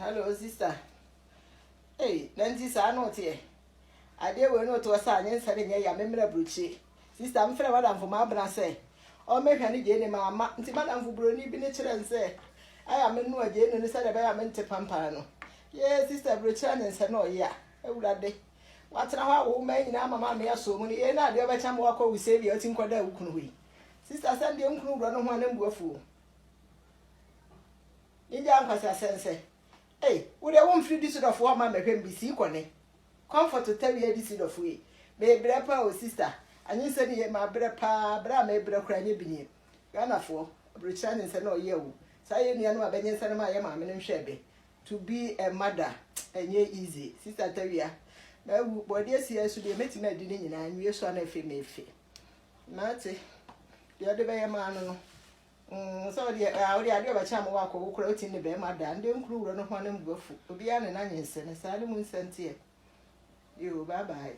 Hello, sister. Hey, Nancy, I know here. I dare we know to a sign and sending ya member bruchy. Sister, I'm fair madam for my brother say. Or make any Jenny, mamma, Madame for Bruni, be nature and say, I am in no Jane and said I meant to Pampano. Yes, sister, return and said, no, yeah, I would have day. What's now, old man, now, mamma, me so many, and I never time walk over, save you, think what they we. Sister, send the uncle run one and go fool. In young as I sense. Hey, would I won't feed this sort of woman make him be sequone? Comfort to tell you this of way. May brapa or sister, and you said ye my brapa, bra may break cranny beneath. Gana for, return and say no you. Say you know Benny Sanama Yama and Shabby. To be a mother, and ye easy. Sister Teria. No, boy, dear, see, I should be meeting my dinner and you son a female fee. Matty, the other way a man. So the idea of cham walk over in the bear, madam, don't crew on one and go for Bian and onions and a silent sent here. You, bye bye.